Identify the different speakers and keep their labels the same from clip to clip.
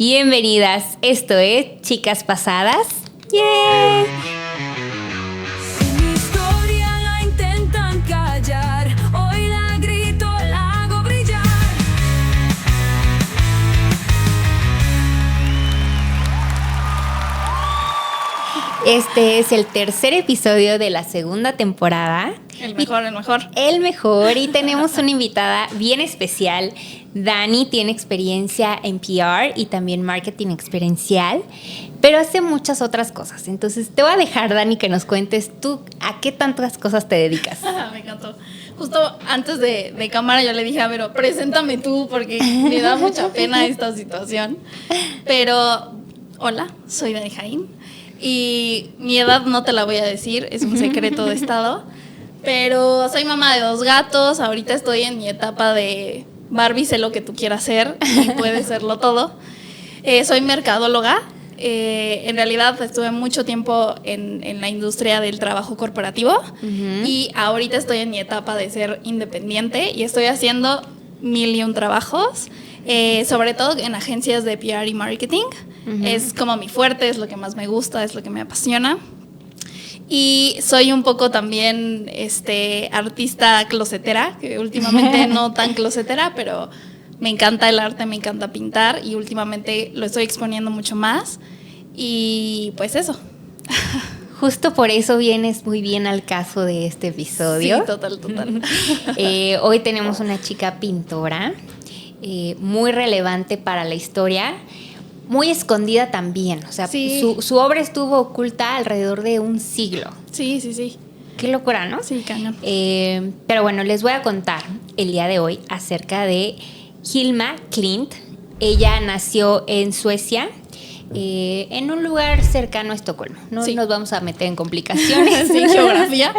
Speaker 1: Bienvenidas, esto es Chicas Pasadas. ¡Yeah!
Speaker 2: Si mi historia la intentan callar, hoy la grito, la hago brillar.
Speaker 1: Este es el tercer episodio de la segunda temporada.
Speaker 3: El mejor.
Speaker 1: El mejor, y tenemos una invitada bien especial. Dani tiene experiencia en PR y también marketing experiencial, pero hace muchas otras cosas. Entonces te voy a dejar, Dani, que nos cuentes tú a qué tantas cosas te dedicas.
Speaker 3: Me encantó. Justo antes de cámara yo le dije, pero preséntame tú porque me da mucha pena esta situación. Pero, hola, soy Dani Jaín y mi edad no te la voy a decir, es un secreto de estado. Pero soy mamá de 2 gatos, ahorita estoy en mi etapa de Barbie, sé lo que tú quieras ser y puedes serlo todo. Soy mercadóloga, en realidad estuve mucho tiempo en la industria del trabajo corporativo y ahorita estoy en mi etapa de ser independiente y estoy haciendo 1001 trabajos, sobre todo en agencias de PR y marketing. Es como mi fuerte, es lo que más me gusta, es lo que me apasiona. Y soy un poco también artista closetera, que últimamente no tan closetera, pero me encanta el arte, me encanta pintar y últimamente lo estoy exponiendo mucho más. Y pues eso.
Speaker 1: Justo por eso vienes muy bien al caso de este episodio.
Speaker 3: Sí, total.
Speaker 1: Hoy tenemos una chica pintora, muy relevante para la historia. Muy escondida también, o sea,
Speaker 3: sí.
Speaker 1: su obra estuvo oculta alrededor de un siglo.
Speaker 3: Sí.
Speaker 1: Qué locura, ¿no?
Speaker 3: Sí, cañón.
Speaker 1: Pero bueno, les voy a contar el día de hoy acerca de Hilma Klint. Ella nació en Suecia, en un lugar cercano a Estocolmo. No nos vamos a meter en complicaciones
Speaker 3: de
Speaker 1: geografía,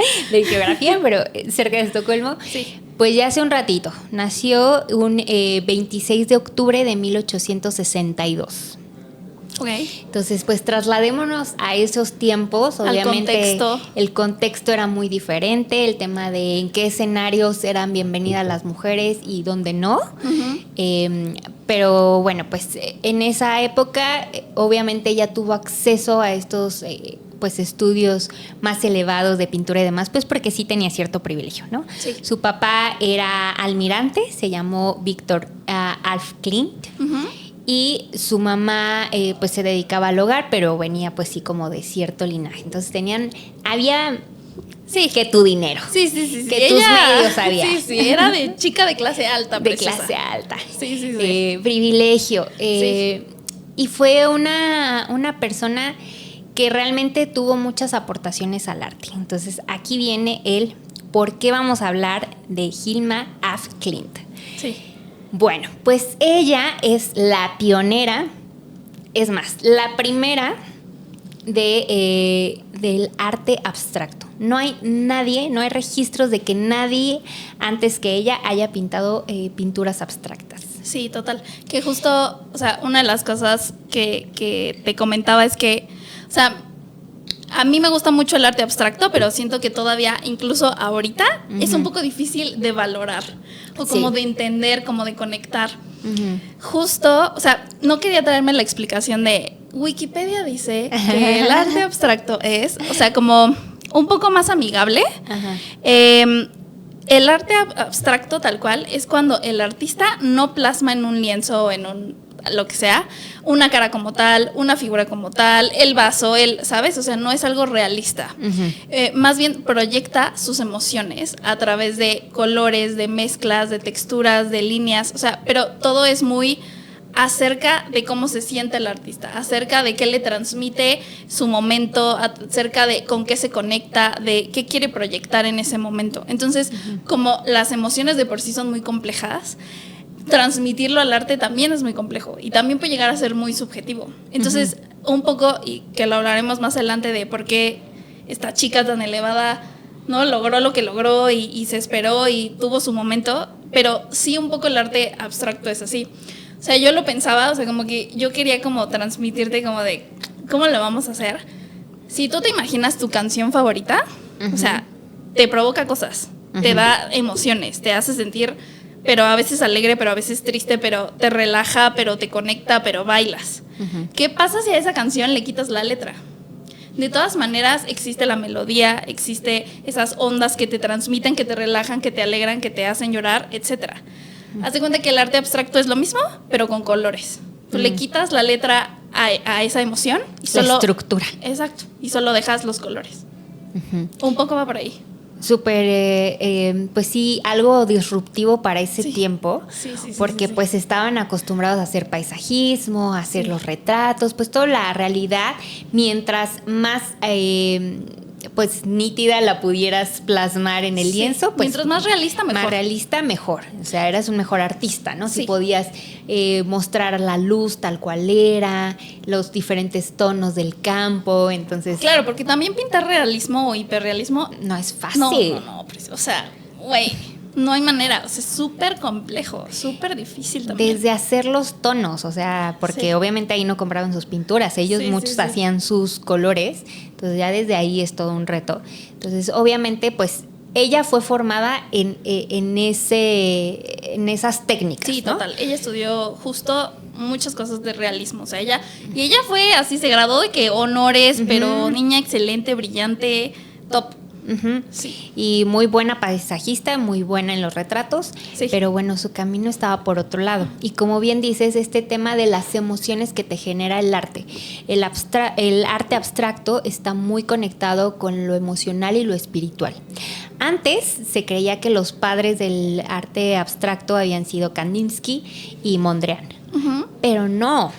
Speaker 1: pero cerca de Estocolmo.
Speaker 3: Sí.
Speaker 1: Pues ya hace un ratito. Nació un 26 de octubre de 1862.
Speaker 3: Ok.
Speaker 1: Entonces, pues trasladémonos a esos tiempos. Obviamente, el contexto era muy diferente. El tema de en qué escenarios eran bienvenidas las mujeres y dónde no. Pero bueno, pues en esa época, obviamente ella tuvo acceso a estos pues estudios más elevados de pintura y demás, pues porque sí tenía cierto privilegio, ¿no?
Speaker 3: Sí.
Speaker 1: Su papá era almirante, se llamó Víctor Alf Klint. Y su mamá pues se dedicaba al hogar, pero venía pues sí como de cierto linaje. Entonces había que tu dinero.
Speaker 3: Sí.
Speaker 1: Que tus medios había.
Speaker 3: Sí, era de chica de clase alta.
Speaker 1: De clase alta.
Speaker 3: Sí.
Speaker 1: Privilegio.
Speaker 3: Sí.
Speaker 1: Y fue una persona que realmente tuvo muchas aportaciones al arte. Entonces aquí viene el por qué vamos a hablar de Hilma af Klint.
Speaker 3: Sí.
Speaker 1: Bueno, pues ella es la pionera, es más, la primera del arte abstracto. No hay registros de que nadie antes que ella haya pintado pinturas abstractas.
Speaker 3: Sí, total. Que justo, o sea, una de las cosas que te comentaba es que, o sea, a mí me gusta mucho el arte abstracto, pero siento que todavía, incluso ahorita, es un poco difícil de valorar o como de entender, como de conectar. Justo, o sea, no quería traerme la explicación de Wikipedia dice que el arte abstracto es, o sea, como un poco más amigable. El arte abstracto tal cual es cuando el artista no plasma en un lienzo o en lo que sea, una cara como tal, una figura como tal, el vaso, ¿sabes? O sea, no es algo realista. Más bien proyecta sus emociones a través de colores, de mezclas, de texturas, de líneas, o sea, pero todo es muy acerca de cómo se siente el artista, acerca de qué le transmite su momento, acerca de con qué se conecta, de qué quiere proyectar en ese momento. Entonces, como las emociones de por sí son muy complejas, transmitirlo al arte también es muy complejo y también puede llegar a ser muy subjetivo. Entonces, un poco, y que lo hablaremos más adelante de por qué esta chica tan elevada no logró lo que logró y se esperó y tuvo su momento, pero sí un poco el arte abstracto es así. O sea, yo lo pensaba, o sea, como que yo quería como transmitirte como de ¿cómo lo vamos a hacer? Si tú te imaginas tu canción favorita, o sea, te provoca cosas, te da emociones, te hace sentir pero a veces alegre, pero a veces triste, pero te relaja, pero te conecta, pero bailas. ¿Qué pasa si a esa canción le quitas la letra? De todas maneras existe la melodía, existe esas ondas que te transmiten, que te relajan, que te alegran, que te hacen llorar, etcétera. Haz de cuenta que el arte abstracto es lo mismo, pero con colores. Tú le quitas la letra a esa emoción y solo...
Speaker 1: La estructura.
Speaker 3: Exacto, y solo dejas los colores. Un poco va por ahí.
Speaker 1: Súper, pues sí, algo disruptivo para ese
Speaker 3: Sí.
Speaker 1: tiempo, porque
Speaker 3: sí.
Speaker 1: pues estaban acostumbrados a hacer paisajismo, a hacer
Speaker 3: Sí.
Speaker 1: los retratos, pues toda la realidad, mientras más pues nítida la pudieras plasmar en el
Speaker 3: Sí.
Speaker 1: lienzo, pues
Speaker 3: Mientras más realista, mejor.
Speaker 1: Más realista, mejor. O sea, eras un mejor artista, ¿no? Si
Speaker 3: Sí.
Speaker 1: podías mostrar la luz tal cual era, los diferentes tonos del campo, entonces
Speaker 3: Claro, porque también pintar realismo o hiperrealismo...
Speaker 1: no es fácil.
Speaker 3: No, o sea, güey, no hay manera. O sea, es súper complejo, súper difícil también.
Speaker 1: Desde hacer los tonos, o sea, porque
Speaker 3: Sí.
Speaker 1: obviamente ahí no compraban sus pinturas, ellos
Speaker 3: Sí,
Speaker 1: muchos
Speaker 3: sí, sí.
Speaker 1: hacían sus colores, entonces ya desde ahí es todo un reto. Entonces, obviamente, pues ella fue formada en esas técnicas,
Speaker 3: Sí,
Speaker 1: ¿no?
Speaker 3: total. Ella estudió justo muchas cosas de realismo. O sea, ella fue así, se graduó de que honores, pero niña excelente, brillante, top.
Speaker 1: Ujú.
Speaker 3: Sí.
Speaker 1: Y muy buena paisajista, muy buena en los retratos,
Speaker 3: Sí.
Speaker 1: pero bueno, su camino estaba por otro lado. Y como bien dices, este tema de las emociones que te genera el arte. El arte abstracto está muy conectado con lo emocional y lo espiritual. Antes se creía que los padres del arte abstracto habían sido Kandinsky y Mondrian,
Speaker 3: Ujú.
Speaker 1: pero no,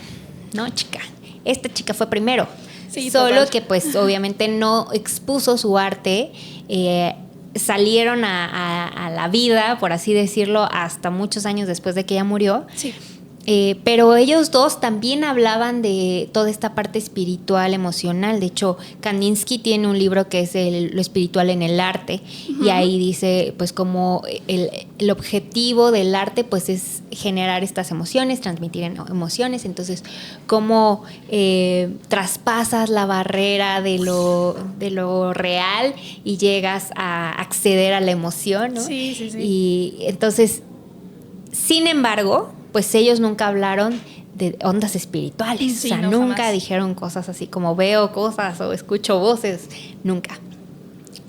Speaker 1: chica. Esta chica fue primero.
Speaker 3: Sí,
Speaker 1: Solo
Speaker 3: total.
Speaker 1: que pues obviamente no expuso su arte, salieron a la vida, por así decirlo, hasta muchos años después de que ella murió.
Speaker 3: Sí.
Speaker 1: Pero ellos dos también hablaban de toda esta parte espiritual, emocional. De hecho, Kandinsky tiene un libro que es lo espiritual en el arte. Y ahí dice, pues como el objetivo del arte, pues es generar estas emociones, transmitir emociones. Entonces, cómo traspasas la barrera de lo real y llegas a acceder a la emoción, ¿no?
Speaker 3: Sí.
Speaker 1: Y entonces, sin embargo, pues ellos nunca hablaron de ondas espirituales,
Speaker 3: Sí,
Speaker 1: o sea,
Speaker 3: no,
Speaker 1: nunca
Speaker 3: jamás.
Speaker 1: dijeron cosas así como veo cosas o escucho voces, nunca.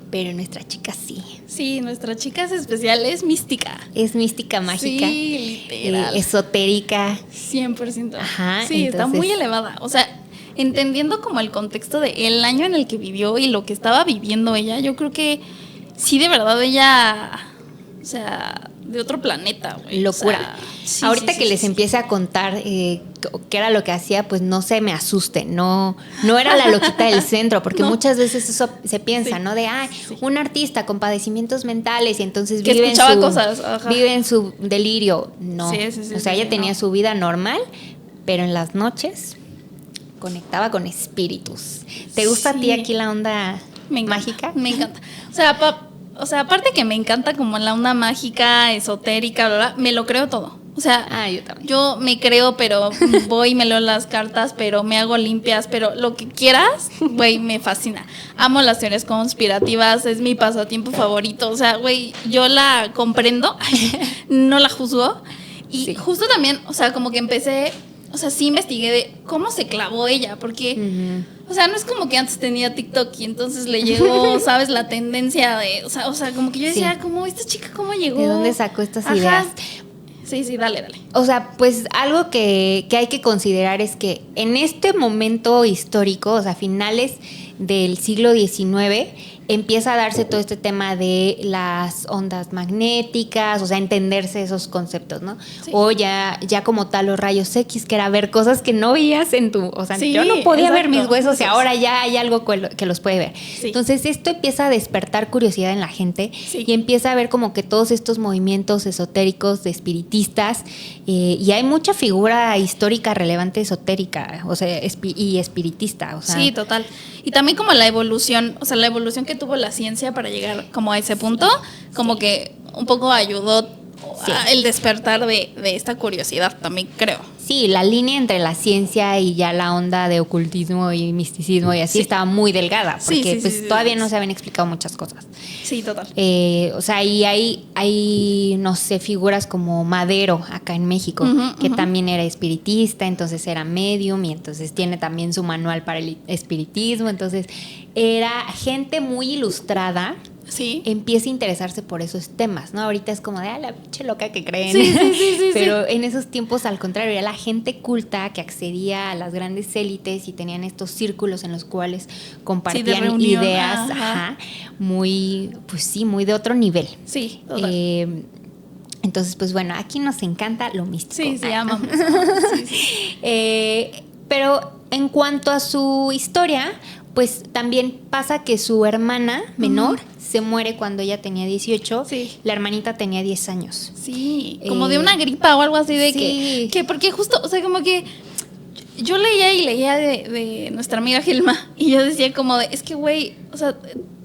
Speaker 1: Pero nuestra chica sí,
Speaker 3: Sí, nuestra chica es especial, es mística.
Speaker 1: es mística, mágica,
Speaker 3: Sí, literal.
Speaker 1: esotérica.
Speaker 3: 100%.
Speaker 1: Ajá,
Speaker 3: Sí, está
Speaker 1: entonces-
Speaker 3: muy elevada. O sea, entendiendo como el contexto de el año en el que vivió y lo que estaba viviendo ella, yo creo que sí, de verdad, ella, o sea, de otro planeta, güey.
Speaker 1: Locura.
Speaker 3: O sea, sí,
Speaker 1: Ahorita
Speaker 3: sí,
Speaker 1: que
Speaker 3: sí,
Speaker 1: les
Speaker 3: sí.
Speaker 1: empiece a contar qué era lo que hacía, pues no se me asusten, no era la loquita del centro, porque
Speaker 3: No.
Speaker 1: muchas veces eso se piensa,
Speaker 3: Sí.
Speaker 1: ¿no? De, un artista con padecimientos mentales y entonces
Speaker 3: Que
Speaker 1: vive
Speaker 3: escuchaba cosas, ajá.
Speaker 1: vive en su delirio. No,
Speaker 3: Sí,
Speaker 1: o sea, ella
Speaker 3: sí,
Speaker 1: tenía
Speaker 3: no.
Speaker 1: su vida normal, pero en las noches conectaba con espíritus. ¿Te gusta a ti
Speaker 3: Sí.
Speaker 1: aquí la onda
Speaker 3: Me encanta,
Speaker 1: mágica?
Speaker 3: Me encanta. O sea, aparte que me encanta como la onda mágica, esotérica, bla, bla, me lo creo todo. O sea,
Speaker 1: Yo también.
Speaker 3: yo me creo, pero voy y me leo las cartas, pero me hago limpias, pero lo que quieras, güey, me fascina. Amo las teorías conspirativas, es mi pasatiempo favorito. O sea, güey, yo la comprendo, no la juzgo. Y
Speaker 1: Sí.
Speaker 3: justo también, o sea, como que empecé, o sea, sí investigué de cómo se clavó ella, porque... O sea, no es como que antes tenía TikTok y entonces le llegó, ¿sabes? La tendencia de... O sea, como que yo decía,
Speaker 1: Sí.
Speaker 3: ¿cómo esta chica cómo llegó?
Speaker 1: ¿De dónde sacó estas
Speaker 3: Ajá.
Speaker 1: ideas?
Speaker 3: Sí, dale.
Speaker 1: O sea, pues algo que hay que considerar es que en este momento histórico, o sea, finales del siglo XIX, empieza a darse todo este tema de las ondas magnéticas, o sea, entenderse esos conceptos, ¿no?
Speaker 3: Sí.
Speaker 1: O ya como tal los rayos X, que era ver cosas que no veías en tu... O sea,
Speaker 3: Sí,
Speaker 1: yo no podía ver
Speaker 3: exacto.
Speaker 1: mis huesos y ahora ya hay algo que los puede ver.
Speaker 3: Sí.
Speaker 1: Entonces, esto empieza a despertar curiosidad en la gente
Speaker 3: Sí.
Speaker 1: y empieza a ver como que todos estos movimientos esotéricos de espiritistas y hay mucha figura histórica relevante esotérica, o sea, y espiritista, o sea,
Speaker 3: Sí, total. Y también como la evolución, o sea, la evolución que tuvo la ciencia para llegar como a ese punto, como que un poco ayudó
Speaker 1: Sí.
Speaker 3: el despertar de esta curiosidad, también creo.
Speaker 1: Sí, la línea entre la ciencia y ya la onda de ocultismo y misticismo y así estaba muy delgada, porque pues todavía no se habían explicado muchas cosas.
Speaker 3: Sí, total.
Speaker 1: O sea, y hay, no sé, figuras como Madero acá en México, que también era espiritista, entonces era medium y entonces tiene también su manual para el espiritismo, entonces era gente muy ilustrada.
Speaker 3: Sí.
Speaker 1: Empieza a interesarse por esos temas, ¿no? Ahorita es como de, la pinche loca que creen.
Speaker 3: Sí.
Speaker 1: Pero en esos tiempos, al contrario, era la gente culta que accedía a las grandes élites y tenían estos círculos en los cuales compartían ideas, muy, pues sí, muy de otro nivel.
Speaker 3: Sí, total.
Speaker 1: Entonces, pues bueno, aquí nos encanta lo místico.
Speaker 3: Sí, amamos. Sí.
Speaker 1: Pero en cuanto a su historia, pues también pasa que su hermana menor se muere cuando ella tenía 18.
Speaker 3: Sí.
Speaker 1: La hermanita tenía 10 años.
Speaker 3: Sí, como de una gripa o algo así de
Speaker 1: sí.
Speaker 3: que porque justo, o sea, como que yo leía de nuestra amiga Gilma y yo decía como de, es que güey, o sea,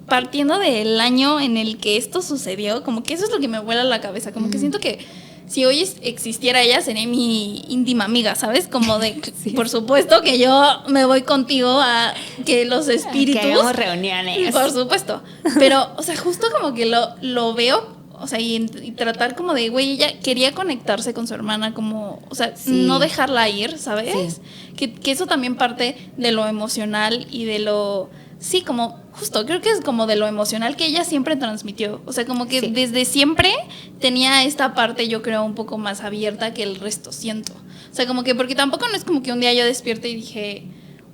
Speaker 3: partiendo del año en el que esto sucedió, como que eso es lo que me vuela la cabeza, como que siento que si hoy existiera ella, sería mi íntima amiga, ¿sabes? Como de, sí. Por supuesto que yo me voy contigo a que los espíritus...
Speaker 1: Que hagamos reuniones.
Speaker 3: Por supuesto. Pero, o sea, justo como que lo veo, o sea, y tratar como de, güey, ella quería conectarse con su hermana, como, o sea, no dejarla ir, ¿sabes? Sí. Que eso también parte de lo emocional y de lo... Sí, como justo, creo que es como de lo emocional que ella siempre transmitió. O sea, como que desde siempre tenía esta parte, yo creo, un poco más abierta que el resto, siento. O sea, como que, porque tampoco no es como que un día yo despierte y dije,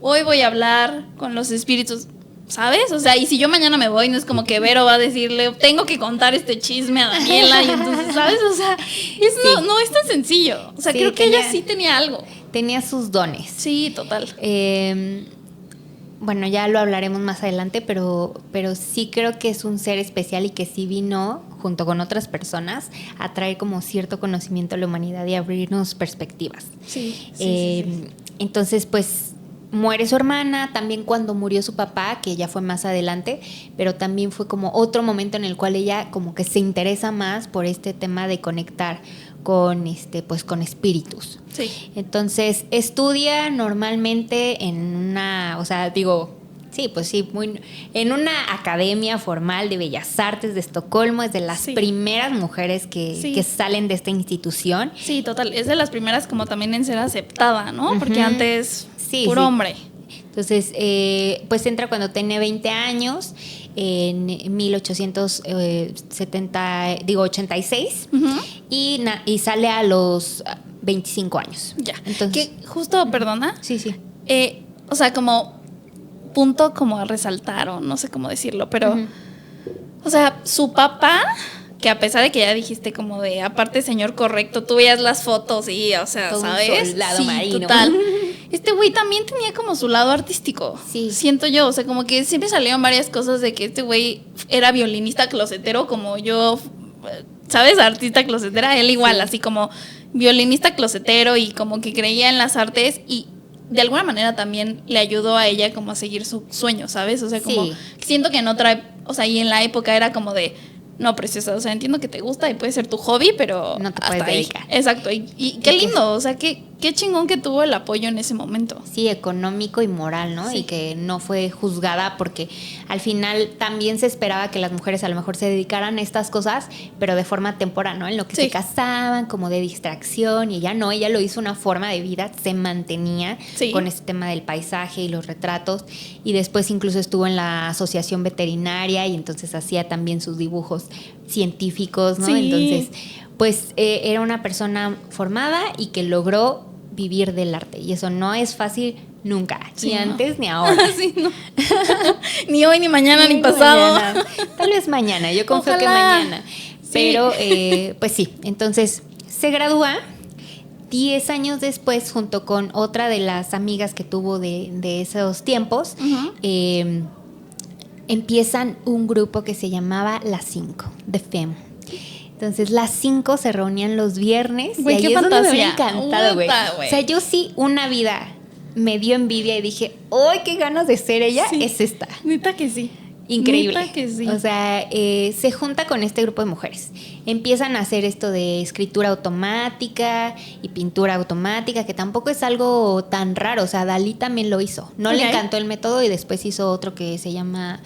Speaker 3: hoy voy a hablar con los espíritus, ¿sabes? O sea, y si yo mañana me voy, no es como que Vero va a decirle, tengo que contar este chisme a Daniela, y entonces, ¿sabes? O sea, eso no es tan sencillo. O sea, creo que ella sí tenía algo.
Speaker 1: Tenía sus dones.
Speaker 3: Sí, total.
Speaker 1: Bueno, ya lo hablaremos más adelante, pero sí creo que es un ser especial y que sí vino, junto con otras personas, a traer como cierto conocimiento a la humanidad y abrirnos perspectivas.
Speaker 3: Sí.
Speaker 1: Entonces, pues, muere su hermana, también cuando murió su papá, que ya fue más adelante, pero también fue como otro momento en el cual ella como que se interesa más por este tema de conectar con pues con espíritus.
Speaker 3: Sí.
Speaker 1: Entonces, estudia normalmente en una, o sea, digo, sí, pues sí, en una academia formal de Bellas Artes de Estocolmo, es de las primeras mujeres que salen de esta institución.
Speaker 3: Sí, total, es de las primeras como también en ser aceptada, ¿no? Porque antes puro hombre.
Speaker 1: Entonces, pues entra cuando tenía 20 años, en 86, y sale a los 25 años.
Speaker 3: Ya.
Speaker 1: Entonces,
Speaker 3: que justo, perdona.
Speaker 1: Sí.
Speaker 3: O sea, como punto como a resaltar, o no sé cómo decirlo, pero, o sea, su papá, que a pesar de que ya dijiste como de, aparte señor correcto, tú veías las fotos y, o sea, todo ¿sabes?
Speaker 1: Un soldado marino.
Speaker 3: Total. Este güey también tenía como su lado artístico.
Speaker 1: Sí.
Speaker 3: Siento yo, o sea, como que siempre salieron varias cosas de que este güey era violinista closetero, como yo, ¿sabes? Artista closetera, él igual, así como violinista closetero y como que creía en las artes y de alguna manera también le ayudó a ella como a seguir su sueño, ¿sabes? O sea, como siento que en otra, o sea, y en la época era como de, no, preciosa, o sea, entiendo que te gusta y puede ser tu hobby, pero
Speaker 1: no te
Speaker 3: hasta
Speaker 1: puedes
Speaker 3: ahí.
Speaker 1: dedicar.
Speaker 3: Exacto, y qué lindo, o sea, qué chingón que tuvo el apoyo en ese momento.
Speaker 1: Sí, económico y moral, ¿no? Sí. Y que no fue juzgada porque al final también se esperaba que las mujeres a lo mejor se dedicaran a estas cosas, pero de forma temporal, ¿no? En lo que se casaban, como de distracción, y ella no, ella lo hizo una forma de vida, se mantenía con este tema del paisaje y los retratos, y después incluso estuvo en la asociación veterinaria y entonces hacía también sus dibujos científicos, ¿no? Entonces, pues era una persona formada y que logró vivir del arte, y eso no es fácil nunca, ni antes ni ahora.
Speaker 3: No. Ni hoy, ni mañana, ni pasado.
Speaker 1: Mañana. Tal vez mañana, yo confío que mañana. Pero, pues sí, entonces se gradúa 10 años después, junto con otra de las amigas que tuvo de esos tiempos, empiezan un grupo que se llamaba Las 5, The Femme. Entonces, las 5 se reunían los viernes.
Speaker 3: Güey,
Speaker 1: y ahí
Speaker 3: qué fantasía.
Speaker 1: Me había encantado, güey. O sea, yo sí, una vida me dio envidia y dije, ¡ay, qué ganas de ser ella! Es esta.
Speaker 3: Neta que sí.
Speaker 1: Increíble.
Speaker 3: Neta que sí.
Speaker 1: O sea, se junta con este grupo de mujeres. Empiezan a hacer esto de escritura automática y pintura automática, que tampoco es algo tan raro. O sea, Dalí también lo hizo. No le
Speaker 3: Ok.
Speaker 1: encantó el método y después hizo otro que se llama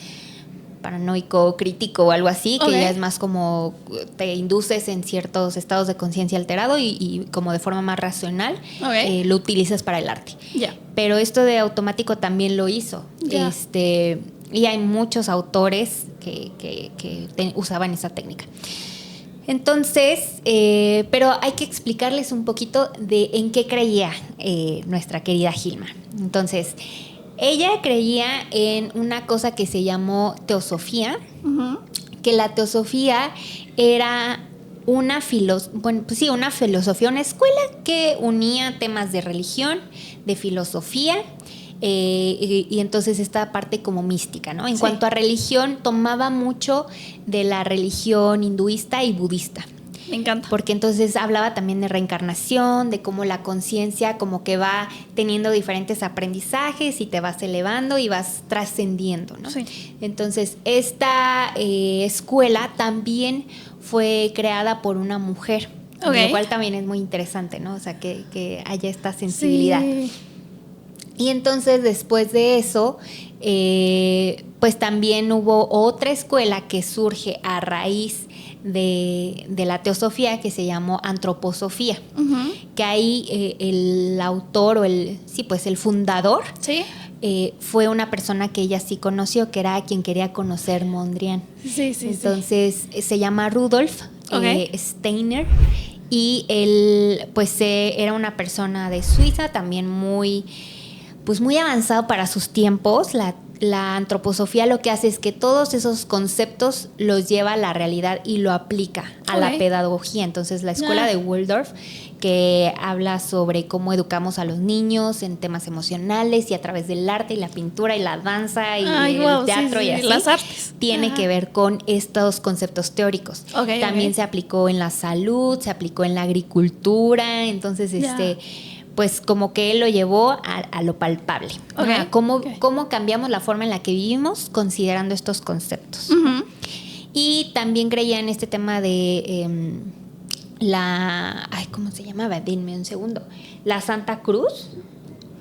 Speaker 1: paranoico crítico o algo así, que
Speaker 3: Ok.
Speaker 1: ya es más como te induces en ciertos estados de conciencia alterado y como de forma más racional
Speaker 3: Ok.
Speaker 1: lo utilizas para el arte.
Speaker 3: Ya.
Speaker 1: Pero esto de automático también lo hizo.
Speaker 3: Ya.
Speaker 1: Y hay muchos autores que usaban esa técnica. Entonces, pero hay que explicarles un poquito de en qué creía nuestra querida Gilma. Entonces, ella creía en una cosa que se llamó teosofía,
Speaker 3: Ujú.
Speaker 1: que la teosofía era una filosofía, una escuela que unía temas de religión, de filosofía, y entonces esta parte como mística, ¿no? En
Speaker 3: Sí.
Speaker 1: cuanto a religión, tomaba mucho de la religión hinduista y budista.
Speaker 3: Me encanta.
Speaker 1: Porque entonces hablaba también de reencarnación, de cómo la conciencia como que va teniendo diferentes aprendizajes y te vas elevando y vas trascendiendo, ¿no?
Speaker 3: Sí.
Speaker 1: Entonces, esta escuela también fue creada por una mujer,
Speaker 3: Ok.
Speaker 1: lo cual también es muy interesante, ¿no? O sea, que haya esta sensibilidad.
Speaker 3: Sí.
Speaker 1: Y entonces después de eso, pues también hubo otra escuela que surge a raíz de la teosofía que se llamó antroposofía,
Speaker 3: Ujú.
Speaker 1: que ahí el autor o el fundador
Speaker 3: Sí.
Speaker 1: fue una persona que ella sí conoció, que era quien quería conocer Mondrian.
Speaker 3: Sí, sí,
Speaker 1: Entonces se llama Rudolf
Speaker 3: Ok.
Speaker 1: Steiner y él pues era una persona de Suiza también muy avanzado para sus tiempos. La antroposofía lo que hace es que todos esos conceptos los lleva a la realidad y lo aplica a la
Speaker 3: Ok.
Speaker 1: pedagogía. Entonces la escuela
Speaker 3: Ah.
Speaker 1: de Waldorf, que habla sobre cómo educamos a los niños en temas emocionales y a través del arte y la pintura y la danza y
Speaker 3: Ay,
Speaker 1: el
Speaker 3: guau, sí,
Speaker 1: teatro
Speaker 3: sí,
Speaker 1: y así,
Speaker 3: las artes.
Speaker 1: tiene
Speaker 3: Ajá.
Speaker 1: que ver con estos conceptos teóricos.
Speaker 3: Ok,
Speaker 1: También
Speaker 3: ok.
Speaker 1: se aplicó en la salud, se aplicó en la agricultura, entonces
Speaker 3: Ya.
Speaker 1: pues como que él lo llevó a lo palpable.
Speaker 3: Ok,
Speaker 1: Cómo,
Speaker 3: ok.
Speaker 1: cómo cambiamos la forma en la que vivimos considerando estos conceptos.
Speaker 3: Ujú.
Speaker 1: Y también creía en este tema de ¿cómo se llamaba? Dime un segundo. La Santa Cruz.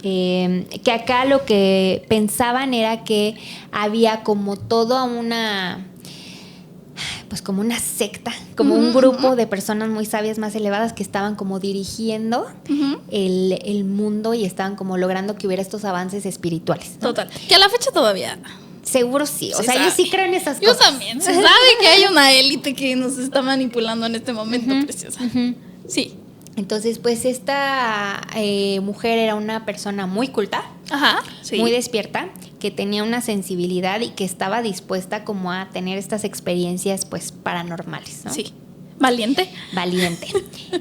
Speaker 1: Que acá lo que pensaban era que había como toda una, pues como una secta, como un grupo de personas muy sabias, más elevadas, que estaban como dirigiendo
Speaker 3: Ujú.
Speaker 1: el mundo y estaban como logrando que hubiera estos avances espirituales, ¿no?
Speaker 3: Total. Que a la fecha todavía.
Speaker 1: Seguro sí. O
Speaker 3: Se
Speaker 1: sea, yo
Speaker 3: sabe.
Speaker 1: sí creo en esas
Speaker 3: Yo
Speaker 1: cosas.
Speaker 3: también. Se sabe que hay una élite que nos está manipulando en este momento, preciosa.
Speaker 1: Ujú.
Speaker 3: Sí.
Speaker 1: Entonces, pues esta mujer era una persona muy culta,
Speaker 3: Ajá. Sí.
Speaker 1: muy despierta, que tenía una sensibilidad y que estaba dispuesta como a tener estas experiencias pues paranormales, ¿no?
Speaker 3: Sí. Valiente.
Speaker 1: Valiente.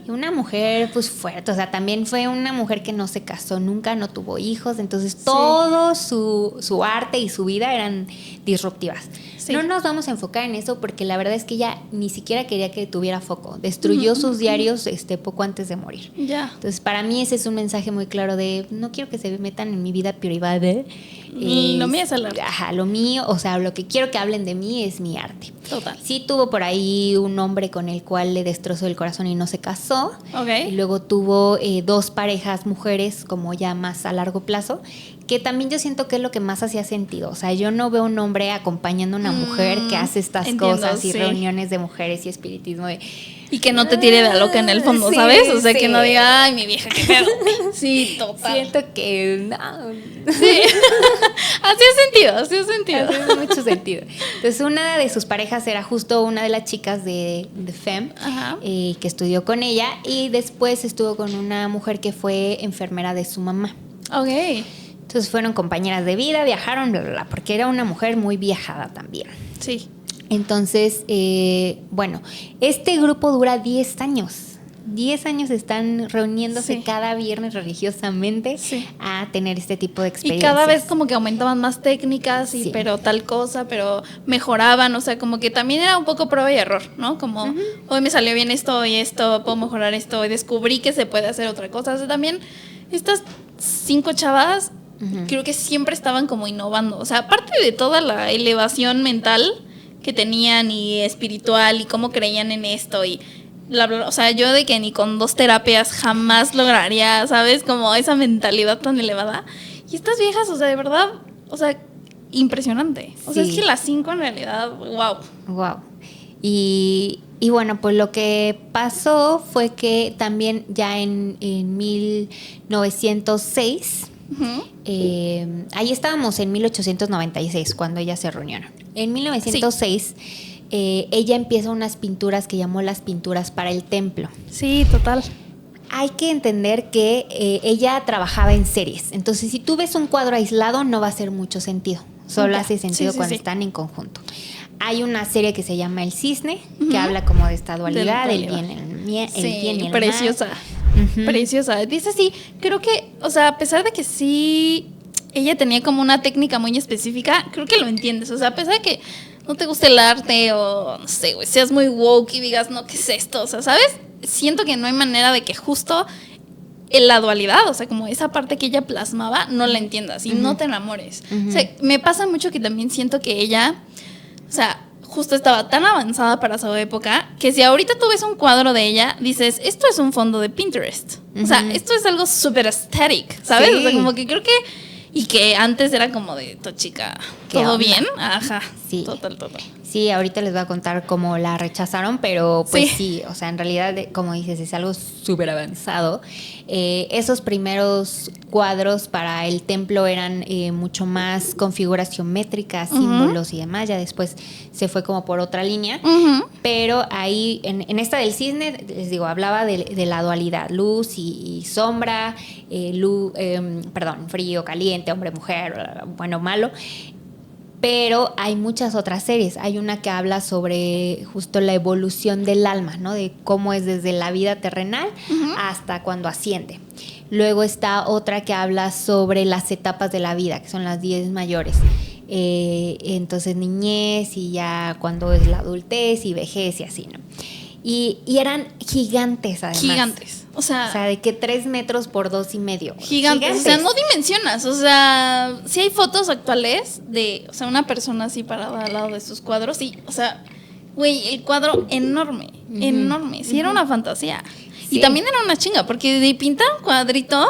Speaker 1: Y una mujer pues fuerte, o sea, también fue una mujer que no se casó nunca, no tuvo hijos, entonces todo su arte y su vida eran disruptivas.
Speaker 3: Sí.
Speaker 1: No nos vamos a enfocar en eso porque la verdad es que ella ni siquiera quería que tuviera foco. Destruyó sus diarios poco antes de morir.
Speaker 3: Ya.
Speaker 1: Entonces, para mí ese es un mensaje muy claro de no quiero que se metan en mi vida privada.
Speaker 3: Lo mío es el arte.
Speaker 1: Ajá, lo mío, o sea, lo que quiero que hablen de mí es mi arte.
Speaker 3: Total.
Speaker 1: Sí tuvo por ahí un hombre con el cual le destrozó el corazón y no se casó.
Speaker 3: Ok.
Speaker 1: Y luego tuvo dos parejas mujeres como ya más a largo plazo, que también yo siento que es lo que más hacía sentido. O sea, yo no veo un hombre acompañando a una mujer que hace estas
Speaker 3: entiendo,
Speaker 1: cosas y
Speaker 3: sí.
Speaker 1: reuniones de mujeres y espiritismo de...
Speaker 3: Y que no te tire la loca en el fondo,
Speaker 1: Sí,
Speaker 3: ¿sabes? O sea,
Speaker 1: sí.
Speaker 3: que no diga, ay, mi vieja, qué pedo. Sí, total.
Speaker 1: Siento que no,
Speaker 3: Sí. Así ha sentido.
Speaker 1: hace mucho sentido. Entonces, una de sus parejas era justo una de las chicas de FEM,
Speaker 3: Ajá.
Speaker 1: que estudió con ella, y después estuvo con una mujer que fue enfermera de su mamá.
Speaker 3: Ok.
Speaker 1: Entonces fueron compañeras de vida, viajaron, bla, bla, bla, porque era una mujer muy viajada también.
Speaker 3: Sí.
Speaker 1: Entonces, bueno, este grupo dura 10 años. 10 años están reuniéndose
Speaker 3: Sí.
Speaker 1: cada viernes religiosamente
Speaker 3: Sí.
Speaker 1: a tener este tipo de
Speaker 3: Y
Speaker 1: experiencias.
Speaker 3: cada vez como que aumentaban más técnicas, y
Speaker 1: Sí.
Speaker 3: pero tal cosa, pero mejoraban, o sea, como que también era un poco prueba y error, ¿no? Como, hoy me salió bien esto y esto, puedo mejorar esto, y descubrí que se puede hacer otra cosa. O sea, también estas 5 chavas creo que siempre estaban como innovando. O sea, aparte de toda la elevación mental que tenían y espiritual y cómo creían en esto y bla, bla, bla. O sea, yo de que ni con 2 terapias jamás lograría, ¿sabes? Como esa mentalidad tan elevada. Y estas viejas, o sea, de verdad, o sea, impresionante. O sea, es que las 5 en realidad, wow.
Speaker 1: Wow. Y bueno, pues lo que pasó fue que también ya en 1906, ahí estábamos en 1896 cuando ellas se reunieron. En 1906 ella empieza unas pinturas que llamó las pinturas para el templo.
Speaker 3: Sí, total.
Speaker 1: Hay que entender que ella trabajaba en series. Entonces, si tú ves un cuadro aislado, no va a hacer mucho sentido. Solo
Speaker 3: Ya.
Speaker 1: hace sentido cuando están en conjunto. Hay una serie que se llama El Cisne, que habla como de esta dualidad, el bien, el bien y el
Speaker 3: preciosa.
Speaker 1: mal.
Speaker 3: Preciosa. Dice sí, creo que, o sea, a pesar de que sí, ella tenía como una técnica muy específica, creo que lo entiendes. O sea, a pesar de que no te guste el arte o, no sé, güey, seas muy woke y digas, no, ¿qué es esto? O sea, ¿sabes? Siento que no hay manera de que justo en la dualidad, o sea, como esa parte que ella plasmaba, no la entiendas y no te enamores. O sea, me pasa mucho que también siento que ella, o sea, justo estaba tan avanzada para su época que si ahorita tú ves un cuadro de ella, dices, esto es un fondo de Pinterest. O sea, esto es algo súper aesthetic, ¿sabes?
Speaker 1: Sí.
Speaker 3: O sea, como que creo que... Y que antes era como de, tu chica,
Speaker 1: ¿Qué
Speaker 3: ¿todo
Speaker 1: onda?
Speaker 3: bien? Ajá,
Speaker 1: Sí.
Speaker 3: total.
Speaker 1: Sí, ahorita les voy a contar cómo la rechazaron, pero pues
Speaker 3: Sí.
Speaker 1: sí, o sea, en realidad, como dices, es algo súper avanzado. Esos primeros cuadros para el templo eran mucho más con figuras geométricas, símbolos y demás. Ya después se fue como por otra línea. Pero ahí, en esta del cisne, les digo, hablaba de la dualidad, luz y sombra, frío, caliente, hombre, mujer, bueno, malo. Pero hay muchas otras series. Hay una que habla sobre justo la evolución del alma, ¿no? De cómo es desde la vida terrenal hasta cuando asciende. Luego está otra que habla sobre las etapas de la vida, que son las 10 mayores. Entonces, niñez y ya cuando es la adultez y vejez y así, ¿no? Y eran gigantes, además.
Speaker 3: Gigantes. O sea,
Speaker 1: de que 3 metros por 2.5.
Speaker 3: gigantes. O sea, no dimensionas. O sea, sí hay fotos actuales de, o sea, una persona así parada al lado de sus cuadros. Y, o sea, güey, el cuadro enorme, enorme. Sí, era una fantasía.
Speaker 1: Sí.
Speaker 3: Y también era una chinga, porque de pintar un cuadrito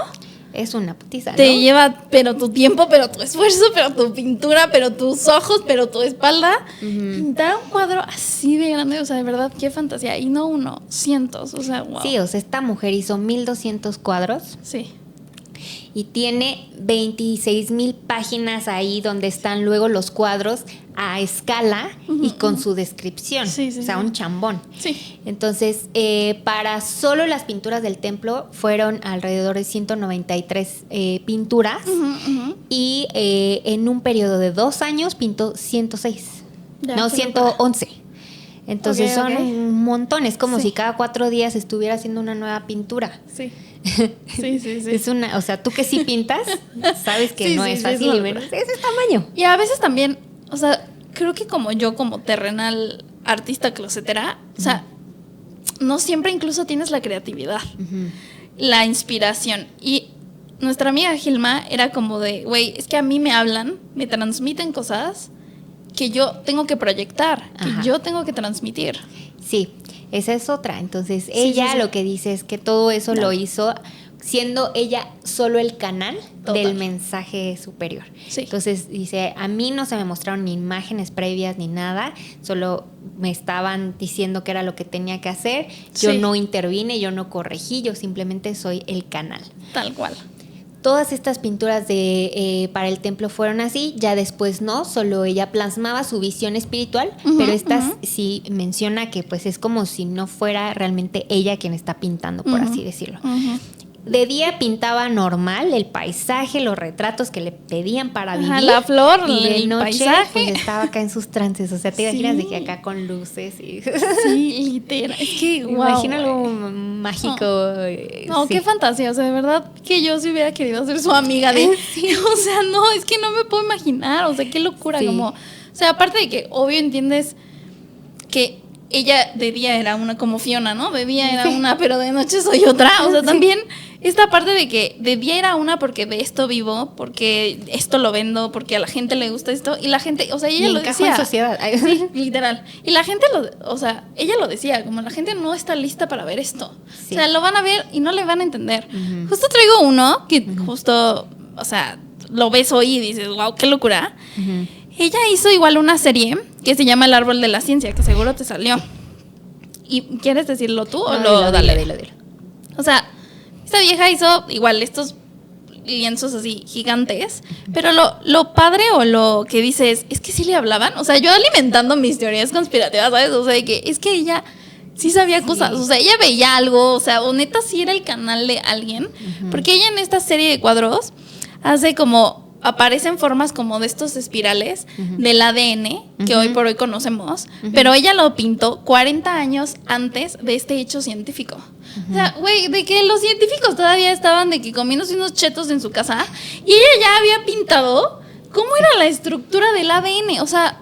Speaker 1: Es una putiza, ¿no?
Speaker 3: te lleva, pero tu tiempo, pero tu esfuerzo, pero tu pintura, pero tus ojos, pero tu espalda. Pintar un cuadro así de grande, o sea, de verdad, qué fantasía. Y no uno, cientos, o sea, wow.
Speaker 1: Sí, o sea, esta mujer hizo 1.200 cuadros
Speaker 3: Sí.
Speaker 1: y tiene 26.000 páginas ahí donde están luego los cuadros a escala y con su descripción.
Speaker 3: Sí, sí,
Speaker 1: o sea,
Speaker 3: sí.
Speaker 1: un chambón.
Speaker 3: Sí.
Speaker 1: Entonces, para solo las pinturas del templo fueron alrededor de 193 pinturas y en un periodo de 2 años pintó 106.
Speaker 3: Ya,
Speaker 1: No,
Speaker 3: qué
Speaker 1: 111. Entonces
Speaker 3: Ok,
Speaker 1: son
Speaker 3: ok.
Speaker 1: un montón. Es como
Speaker 3: Sí.
Speaker 1: si cada 4 días estuviera haciendo una nueva pintura.
Speaker 3: Sí. Sí, sí, sí.
Speaker 1: Es una, o sea, tú que sí pintas, sabes que
Speaker 3: Sí,
Speaker 1: no
Speaker 3: sí,
Speaker 1: es
Speaker 3: sí,
Speaker 1: fácil
Speaker 3: es
Speaker 1: y
Speaker 3: una
Speaker 1: menos de ese tamaño.
Speaker 3: Y a veces también, o sea, creo que como yo, como terrenal artista closetera, o sea, no siempre incluso tienes la creatividad, la inspiración. Y nuestra amiga Gilma era como de, güey, es que a mí me hablan, me transmiten cosas que yo tengo que proyectar,
Speaker 1: Ajá.
Speaker 3: que yo tengo que transmitir.
Speaker 1: Sí, esa es otra. Entonces,
Speaker 3: Sí,
Speaker 1: ella
Speaker 3: sí, sí.
Speaker 1: lo que dice es que todo eso lo hizo siendo ella solo el canal
Speaker 3: Total.
Speaker 1: del mensaje superior.
Speaker 3: Sí.
Speaker 1: Entonces, dice, a mí no se me mostraron ni imágenes previas ni nada, solo me estaban diciendo que era lo que tenía que hacer. Yo
Speaker 3: Sí.
Speaker 1: no intervine, yo no corregí, yo simplemente soy el canal.
Speaker 3: Tal cual.
Speaker 1: Todas estas pinturas para el templo fueron así, ya después no, solo ella plasmaba su visión espiritual, pero estas sí menciona que pues es como si no fuera realmente ella quien está pintando, por así decirlo. De día pintaba normal el paisaje, los retratos que le pedían para
Speaker 3: Ajá,
Speaker 1: vivir.
Speaker 3: la flor,
Speaker 1: y de
Speaker 3: el
Speaker 1: noche
Speaker 3: paisaje.
Speaker 1: pues estaba acá en sus trances, o sea, te imaginas
Speaker 3: Sí.
Speaker 1: de que acá con luces y
Speaker 3: Sí, literal. Es que, wow.
Speaker 1: imagínalo mágico.
Speaker 3: No,
Speaker 1: sí.
Speaker 3: qué fantasía, o sea, de verdad que yo sí hubiera querido ser su amiga de, o sea, no, es que no me puedo imaginar, o sea, qué locura,
Speaker 1: Sí.
Speaker 3: como, o sea, aparte de que obvio entiendes que ella de día era una como Fiona, ¿no? De día era una, pero de noche soy otra, o sea, también esta parte de que de día era una porque de esto vivo, porque esto lo vendo, porque a la gente le gusta esto, y la gente, o sea, ella
Speaker 1: Y
Speaker 3: lo
Speaker 1: encajo
Speaker 3: decía.
Speaker 1: en sociedad.
Speaker 3: Sí, literal. Y la gente o sea, ella lo decía, como la gente no está lista para ver esto.
Speaker 1: Sí.
Speaker 3: O sea, lo van a ver y no le van a entender. Justo traigo uno que justo, o sea, lo ves hoy y dices, wow, qué locura. Ella hizo igual una serie que se llama El Árbol de la Ciencia, que seguro te salió. ¿Y quieres decirlo tú o lo dale?
Speaker 1: Dilo.
Speaker 3: O sea, esta vieja hizo igual estos lienzos así gigantes, pero lo padre o lo que dice es que sí le hablaban. O sea, yo alimentando mis teorías conspirativas, ¿sabes? O sea, de que es que ella sí sabía cosas. O sea, ella veía algo, o sea, o neta sí era el canal de alguien. Porque ella en esta serie de cuadros hace como, aparecen formas como de estos espirales del ADN que hoy por hoy conocemos, pero ella lo pintó 40 años antes de este hecho científico. O sea, güey, de que los científicos todavía estaban de que comiéndose unos chetos en su casa y ella ya había pintado cómo era la estructura del ADN. O sea,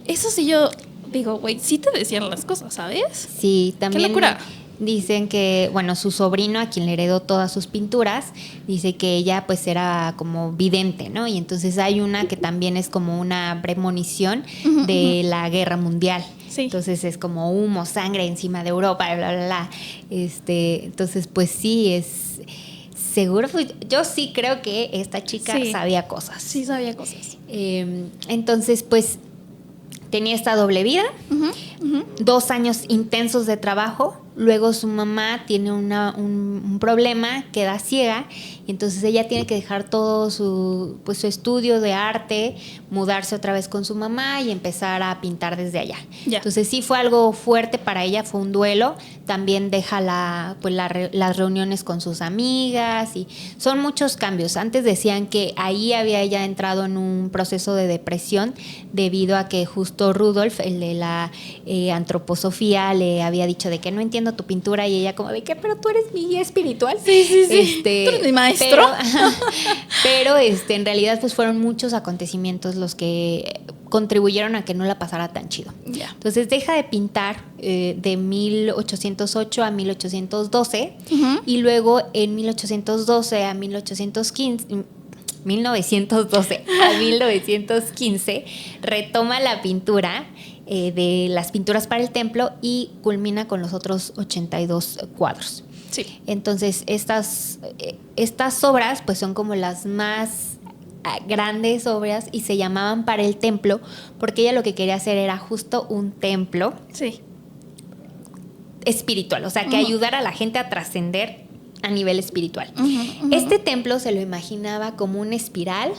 Speaker 3: eso sí yo digo, güey, sí te decían las cosas, ¿sabes?
Speaker 1: Sí, también.
Speaker 3: Qué locura.
Speaker 1: Dicen que, bueno, su sobrino, a quien le heredó todas sus pinturas, dice que ella pues era como vidente, ¿no? Y entonces hay una que también es como una premonición de la guerra mundial.
Speaker 3: Sí.
Speaker 1: Entonces es como humo, sangre encima de Europa, bla, bla, bla. Entonces, pues sí, es seguro. Yo sí creo que esta chica
Speaker 3: Sí.
Speaker 1: sabía cosas.
Speaker 3: Sí sabía cosas.
Speaker 1: Entonces, pues tenía esta doble vida, 2 años intensos de trabajo. Luego su mamá tiene un problema, queda ciega, y entonces ella tiene que dejar todo su estudio de arte, mudarse otra vez con su mamá y empezar a pintar desde allá.
Speaker 3: Ya.
Speaker 1: Entonces sí fue algo fuerte para ella, fue un duelo. También deja las reuniones con sus amigas y son muchos cambios. Antes decían que ahí había ella entrado en un proceso de depresión debido a que justo Rudolf, el de la antroposofía, le había dicho de que no entiendo tu pintura, y ella como de que, pero tú eres mi guía espiritual.
Speaker 3: Sí. Tú eres mi maestro.
Speaker 1: Pero en realidad pues fueron muchos acontecimientos los que contribuyeron a que no la pasara tan chido.
Speaker 3: Ya.
Speaker 1: Entonces deja de pintar de 1808 a 1812 y luego en 1912 a 1915 retoma la pintura de las pinturas para el templo y culmina con los otros 82 cuadros.
Speaker 3: Sí.
Speaker 1: Entonces estas obras pues son como las más grandes obras y se llamaban para el templo porque ella lo que quería hacer era justo un templo
Speaker 3: Sí.
Speaker 1: espiritual, o sea, que ayudara a la gente a trascender a nivel espiritual. Este templo se lo imaginaba como una espiral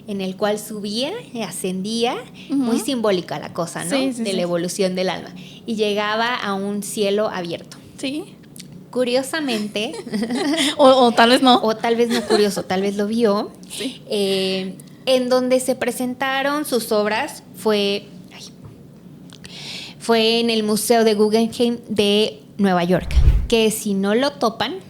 Speaker 1: en el cual subía y ascendía, muy simbólica la cosa, ¿no?
Speaker 3: Sí,
Speaker 1: de la evolución del alma. Y llegaba a un cielo abierto.
Speaker 3: Sí.
Speaker 1: Curiosamente,
Speaker 3: O tal vez no.
Speaker 1: o tal vez no curioso, tal vez lo vio,
Speaker 3: Sí.
Speaker 1: en donde se presentaron sus obras fue en el Museo de Guggenheim de Nueva York, que si no lo topan,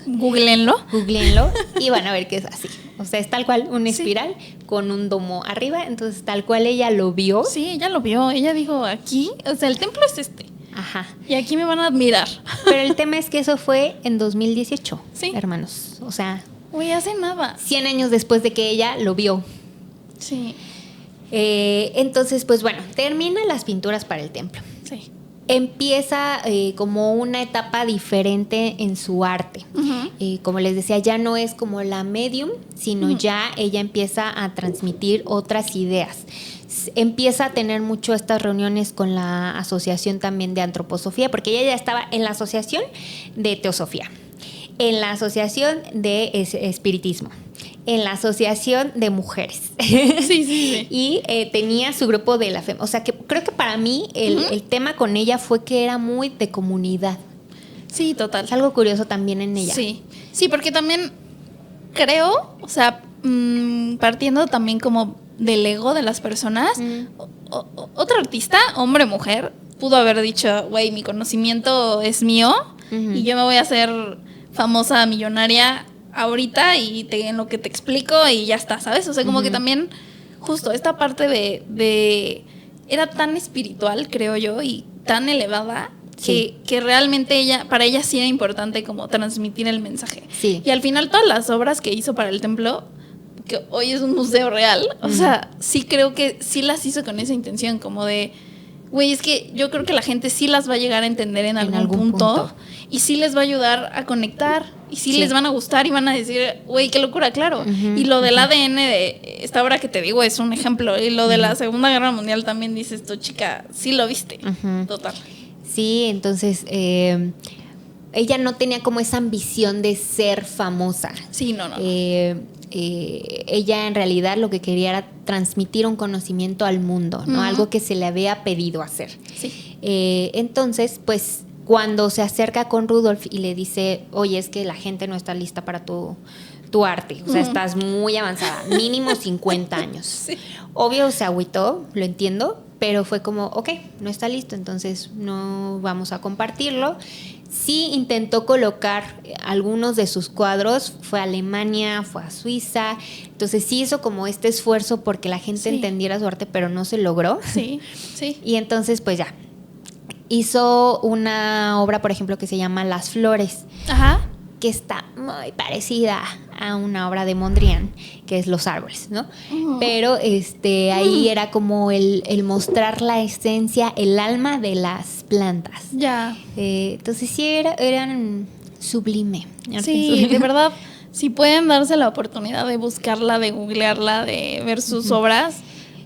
Speaker 3: Googleenlo.
Speaker 1: googleenlo y van a ver que es así. O sea, es tal cual una espiral con un domo arriba, entonces tal cual ella lo vio.
Speaker 3: Sí, ella lo vio. Ella dijo, aquí, o sea, el templo es este.
Speaker 1: Ajá.
Speaker 3: Y aquí me van a admirar.
Speaker 1: Pero el tema es que eso fue en 2018,
Speaker 3: Sí.
Speaker 1: hermanos. O sea,
Speaker 3: Güey, hace nada.
Speaker 1: 100 años después de que ella lo vio.
Speaker 3: Sí.
Speaker 1: Entonces, pues bueno, termina las pinturas para el templo.
Speaker 3: Sí.
Speaker 1: Empieza como una etapa diferente en su arte. Como les decía, ya no es como la medium, sino ya ella empieza a transmitir otras ideas. Empieza a tener mucho estas reuniones con la asociación también de antroposofía, porque ella ya estaba en la asociación de teosofía, en la asociación de espiritismo, en la asociación de mujeres.
Speaker 3: Sí.
Speaker 1: Y tenía su grupo de la fe. O sea, que creo que para mí el tema con ella fue que era muy de comunidad.
Speaker 3: Sí, total.
Speaker 1: Es algo curioso también en ella.
Speaker 3: Sí. Sí, porque también creo, o sea, partiendo también como del ego de las personas, otro artista, hombre o mujer, pudo haber dicho, güey, mi conocimiento es mío y yo me voy a hacer famosa, millonaria ahorita y en lo que te explico y ya está, ¿sabes? O sea, como que también justo esta parte de era tan espiritual, creo yo, y tan elevada que realmente para ella sí era importante como transmitir el mensaje.
Speaker 1: Sí.
Speaker 3: Y al final todas las obras que hizo para el templo, que hoy es un museo real, o sea, sí creo que sí las hizo con esa intención, como de, güey, es que yo creo que la gente sí las va a llegar a entender en algún punto y sí les va a ayudar a conectar y sí les van a gustar y van a decir, güey, qué locura, claro. Y lo del ADN de esta obra que te digo es un ejemplo, y lo de la Segunda Guerra Mundial también dices tú, chica, sí lo viste, total.
Speaker 1: Sí, entonces ella no tenía como esa ambición de ser famosa.
Speaker 3: Sí, no.
Speaker 1: Ella en realidad lo que quería era transmitir un conocimiento al mundo, ¿no? Algo que se le había pedido hacer.
Speaker 3: Sí.
Speaker 1: Entonces, pues cuando se acerca con Rudolf y le dice, oye, es que la gente no está lista para tu arte, o sea, estás muy avanzada, mínimo 50 años.
Speaker 3: Sí.
Speaker 1: Obvio se agüitó, lo entiendo, pero fue como, ok, no está listo, entonces no vamos a compartirlo. Sí intentó colocar algunos de sus cuadros, fue a Alemania, fue a Suiza, entonces sí hizo como este esfuerzo porque la gente entendiera su arte, pero no se logró.
Speaker 3: Sí.
Speaker 1: Y entonces pues ya, hizo una obra, por ejemplo, que se llama Las Flores,
Speaker 3: Ajá.
Speaker 1: que está muy parecida a una obra de Mondrian, que es Los Árboles, ¿no? Pero ahí era como el mostrar la esencia, el alma de las plantas.
Speaker 3: Ya.
Speaker 1: Entonces sí eran sublime.
Speaker 3: Sí, de verdad, si pueden darse la oportunidad de buscarla, de googlearla, de ver sus obras,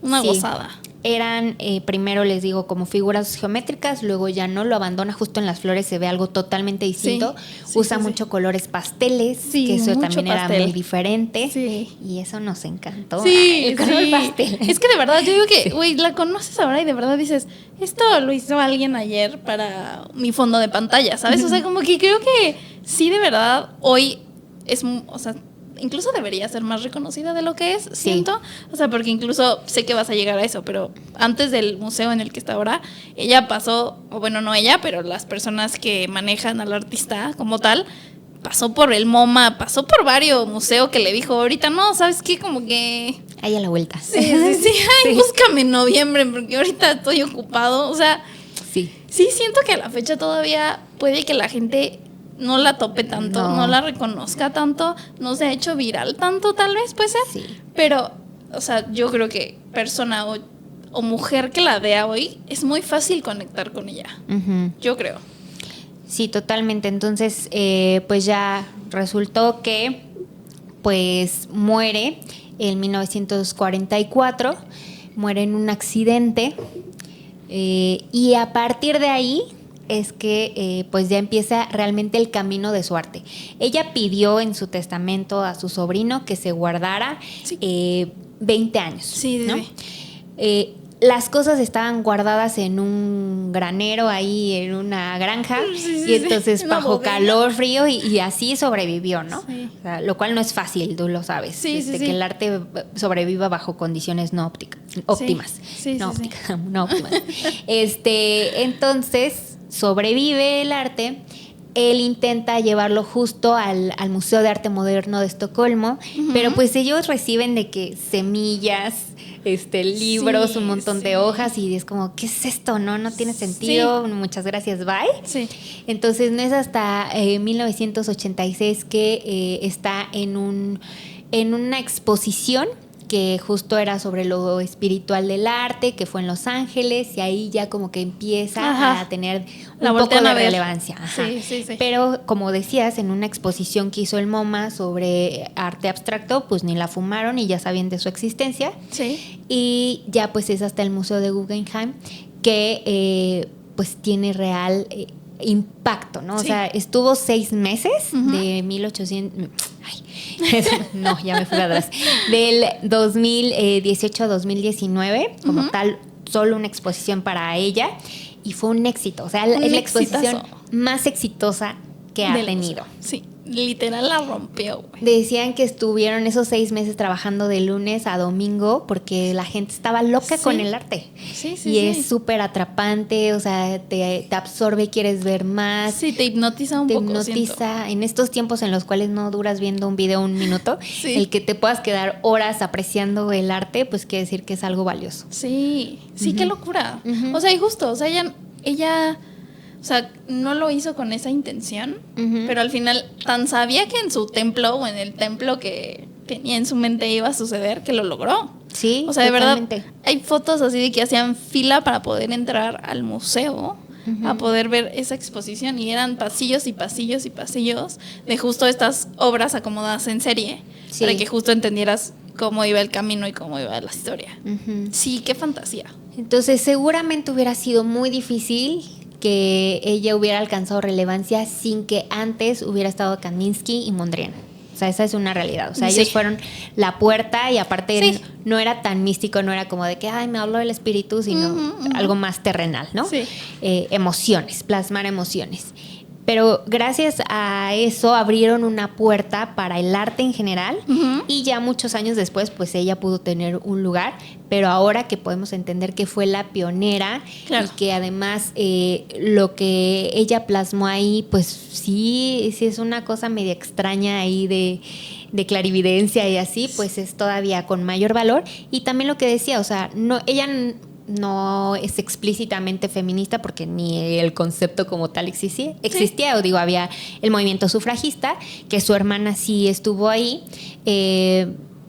Speaker 3: una gozada.
Speaker 1: Eran, primero les digo, como figuras geométricas, luego ya no, lo abandona justo en Las Flores, se ve algo totalmente distinto. Usa mucho colores pasteles, que eso también era muy diferente.
Speaker 3: Sí.
Speaker 1: Y eso nos encantó.
Speaker 3: Sí,
Speaker 1: el color pastel.
Speaker 3: Es que de verdad, yo digo que, güey, la conoces ahora y de verdad dices, esto lo hizo alguien ayer para mi fondo de pantalla, ¿sabes? O sea, como que creo que sí, de verdad, hoy es, o sea, incluso debería ser más reconocida de lo que es, siento. O sea, porque incluso sé que vas a llegar a eso, pero antes del museo en el que está ahora, ella pasó, o bueno, no ella, pero las personas que manejan al artista como tal, pasó por el MoMA, pasó por varios museos que le dijo, ahorita no, ¿sabes qué? Como que...
Speaker 1: Ahí a la vuelta.
Speaker 3: Sí. Ay, búscame en noviembre, porque ahorita estoy ocupado. O sea, sí siento que a la fecha todavía puede que la gente no la tope tanto, no la reconozca tanto, no se ha hecho viral tanto, tal vez, puede ser.
Speaker 1: Sí.
Speaker 3: Pero, o sea, yo creo que persona o mujer que la vea hoy, es muy fácil conectar con ella. Yo creo.
Speaker 1: Sí, totalmente. Entonces, pues ya resultó que pues muere en 1944, muere en un accidente, y a partir de ahí es que pues ya empieza realmente el camino de su arte. Ella pidió en su testamento a su sobrino que se guardara 20 años. Sí, ¿no? Las cosas estaban guardadas en un granero ahí, en una granja, y entonces bajo calor, frío, y así sobrevivió, ¿no? Sí. O sea, lo cual no es fácil, tú lo sabes, que el arte sobreviva bajo condiciones no óptimas. No óptimas. Entonces, sobrevive el arte. Él intenta llevarlo justo al Museo de Arte Moderno de Estocolmo, pero pues ellos reciben de que semillas, libros, un montón de hojas, y es como, ¿qué es esto? No tiene sentido, muchas gracias, bye. Sí. Entonces no es hasta 1986 que está en una exposición que justo era sobre lo espiritual del arte, que fue en Los Ángeles, y ahí ya como que empieza a tener un poco de relevancia. Sí. Pero como decías, en una exposición que hizo el MoMA sobre arte abstracto, pues ni la fumaron y ya sabían de su existencia. Sí. Y ya pues es hasta el Museo de Guggenheim que pues tiene real impacto, ¿no? O sea, estuvo 6 meses de 1800... no, ya me fui atrás. Del 2018 a 2019, como tal, solo una exposición para ella, y fue un éxito. O sea, es la exposición más exitosa que ha tenido.
Speaker 3: Sí, literal la rompió, güey.
Speaker 1: Decían que estuvieron esos 6 meses trabajando de lunes a domingo porque la gente estaba loca con el arte. Y es súper atrapante, o sea, te absorbe y quieres ver más.
Speaker 3: Sí, te hipnotiza un poco. Te hipnotiza.
Speaker 1: En estos tiempos en los cuales no duras viendo un video 1 minuto, el que te puedas quedar horas apreciando el arte, pues quiere decir que es algo valioso.
Speaker 3: Sí, qué locura. O sea, y justo, o sea, ella O sea, no lo hizo con esa intención,
Speaker 1: Ujú.
Speaker 3: pero al final tan sabía que en su templo o en el templo que tenía en su mente iba a suceder, que lo logró.
Speaker 1: Sí,
Speaker 3: O sea, de
Speaker 1: totalmente.
Speaker 3: verdad, hay fotos así de que hacían fila para poder entrar al museo, a poder ver esa exposición, y eran pasillos y pasillos y pasillos de justo estas obras acomodadas en serie,
Speaker 1: Sí.
Speaker 3: para que justo entendieras cómo iba el camino y cómo iba la historia.
Speaker 1: Ujú.
Speaker 3: Sí, qué fantasía.
Speaker 1: Entonces seguramente hubiera sido muy difícil que ella hubiera alcanzado relevancia sin que antes hubiera estado Kandinsky y Mondrian. O sea, esa es una realidad. O sea,
Speaker 3: Sí.
Speaker 1: ellos fueron la puerta y aparte
Speaker 3: Sí.
Speaker 1: no era tan místico, no era como de que, ay, me habló del espíritu, sino algo más terrenal, ¿no?
Speaker 3: Sí.
Speaker 1: Emociones, plasmar emociones. Pero gracias a eso abrieron una puerta para el arte en general y ya muchos años después pues ella pudo tener un lugar, pero ahora que podemos entender que fue la pionera
Speaker 3: Claro.
Speaker 1: y que además lo que ella plasmó ahí pues sí es una cosa media extraña ahí de clarividencia y así, pues es todavía con mayor valor. Y también lo que decía, o sea, ella no es explícitamente feminista porque ni el concepto como tal existía, o digo, había el movimiento sufragista, que su hermana sí estuvo ahí,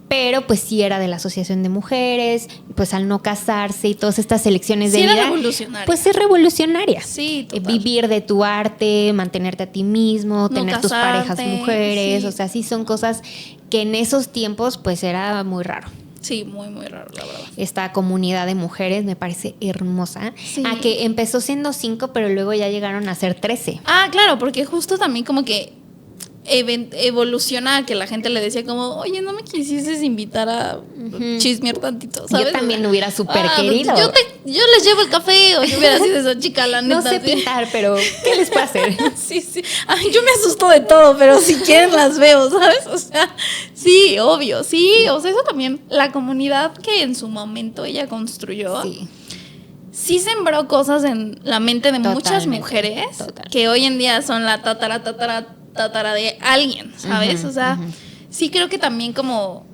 Speaker 1: pero pues sí era de la Asociación de Mujeres, pues al no casarse y todas estas elecciones
Speaker 3: Sí,
Speaker 1: de
Speaker 3: era
Speaker 1: vida,
Speaker 3: revolucionaria.
Speaker 1: pues es revolucionaria.
Speaker 3: Sí, total.
Speaker 1: Vivir de tu arte, mantenerte a ti mismo,
Speaker 3: No
Speaker 1: tener tus
Speaker 3: casarte,
Speaker 1: parejas mujeres,
Speaker 3: sí.
Speaker 1: o sea, sí son cosas que en esos tiempos pues era muy raro.
Speaker 3: Sí, muy, muy raro, la verdad.
Speaker 1: Esta comunidad de mujeres me parece hermosa.
Speaker 3: Sí.
Speaker 1: A que empezó siendo 5, pero luego ya llegaron a ser 13.
Speaker 3: Ah, claro, porque justo también como que evoluciona a que la gente le decía como, oye, no me quisieses invitar a chismear tantito, ¿sabes?
Speaker 1: Yo también hubiera súper querido.
Speaker 3: Yo les llevo el café, o yo hubiera sido esa chica, la neta.
Speaker 1: No sé
Speaker 3: sí.
Speaker 1: pintar, pero ¿qué les puedo hacer?
Speaker 3: Sí, sí. Ay, yo me asusto de todo, pero si quieren las veo, ¿sabes? O sea, sí, obvio, sí. O sea, eso también, la comunidad que en su momento ella construyó, sí sembró cosas en la mente de muchas
Speaker 1: Totalmente,
Speaker 3: mujeres
Speaker 1: total.
Speaker 3: que hoy en día son la tatara de alguien, ¿sabes?
Speaker 1: Ujú,
Speaker 3: o sea,
Speaker 1: ujú.
Speaker 3: sí creo que también como